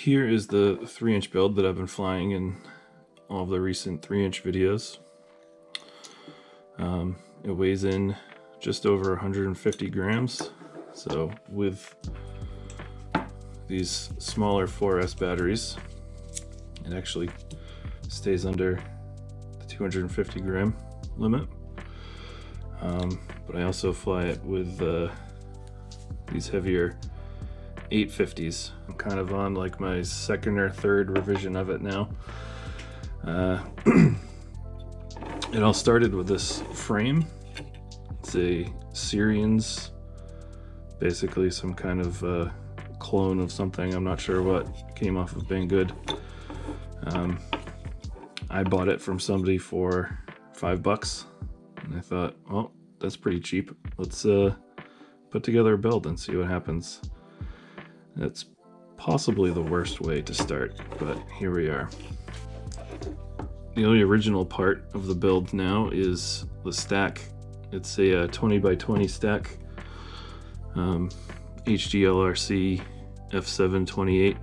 Here is the 3-inch build that I've been flying in all of the recent 3-inch videos. It weighs in just over 150 grams. So with these smaller 4S batteries, it actually stays under the 250 gram limit. But I also fly it with these heavier 850s. I'm kind of on like my second or third revision of it now. It all started with this frame. It's a Syrian's, basically some kind of clone of something. I'm not sure what came off of Banggood. I bought it from somebody for $5, and I thought, well, that's pretty cheap. Let's put together a build and see what happens. That's possibly the worst way to start, but here we are. The only original part of the build now is the stack. It's a 20 by 20 stack, HDLRC F7 28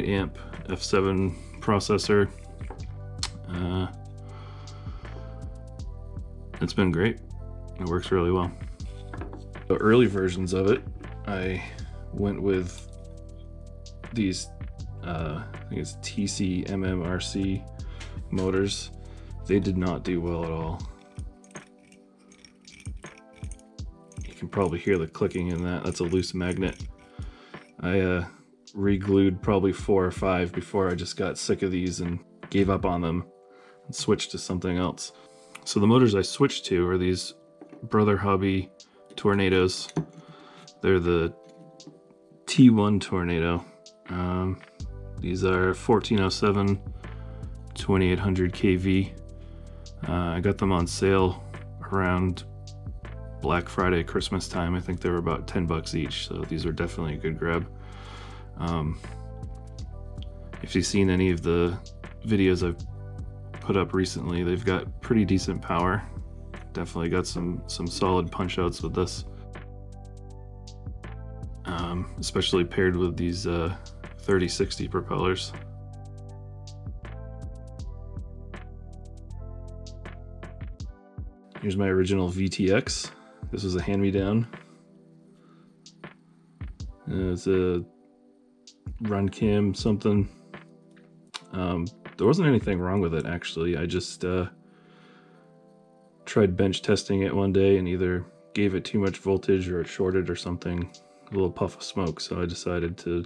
amp F7 processor. It's been great. It works really well. The early versions of it, I went with these, I think it's TC-MMRC motors. They did not do well at all. You can probably hear the clicking in that. That's a loose magnet. I re-glued probably 4 or 5 before I just got sick of these and gave up on them and switched to something else. So the motors I switched to are these Brother Hobby Tornadoes. They're the T1 Tornado. These are 1407 2800 kV. I got them on sale around Black Friday, Christmas time. I think they were about $10 each, so these are definitely a good grab. If you've seen any of the videos I've put up recently, they've got pretty decent power. Definitely got some solid punch outs with this. Especially paired with these 3060 propellers. Here's my original VTX. This was a hand-me-down. It's a run cam something. There wasn't anything wrong with it, actually. I just tried bench testing it one day and either gave it too much voltage or it shorted or something. A little puff of smoke, so I decided to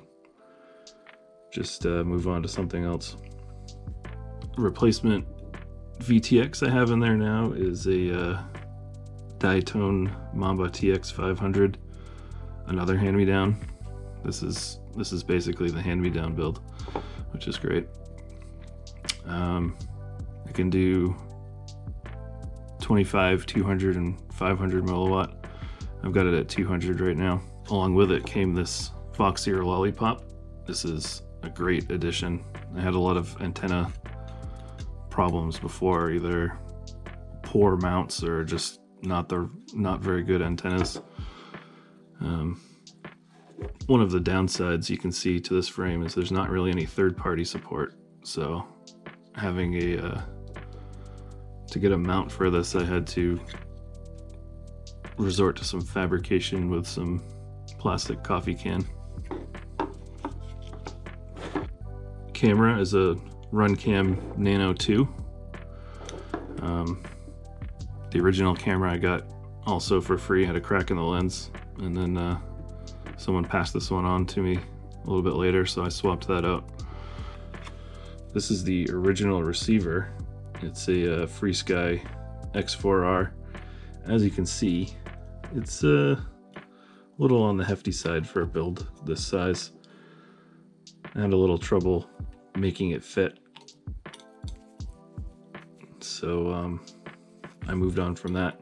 just move on to something else. Replacement VTX I have in there now is a Diatone Mamba TX500, another hand-me-down. This is basically the hand-me-down build, which is great. I can do 25, 200, and 500 milliwatt. I've got it at 200 right now. Along with it came this Fox Ear Lollipop. This is a great addition. I had a lot of antenna problems before, either poor mounts or just not very good antennas. One of the downsides you can see to this frame is there's not really any third-party support. So having to get a mount for this, I had to resort to some fabrication with some plastic coffee can. Camera is a Runcam Nano 2. The original camera I got also for free had a crack in the lens, and then someone passed this one on to me a little bit later, so I swapped that out. This is the original receiver. It's a FreeSky X4R. As you can see, it's a little on the hefty side for a build this size. I had a little trouble making it fit, so I moved on from that.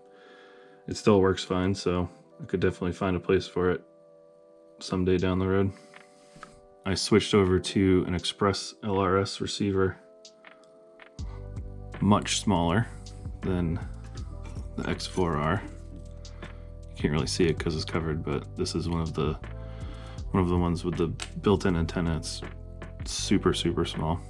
It still works fine, so I could definitely find a place for it someday down the road. I switched over to an Express LRS receiver, much smaller than the X4R. You can't really see it because it's covered, but this is one of the ones with the built-in antenna. It's super, super small.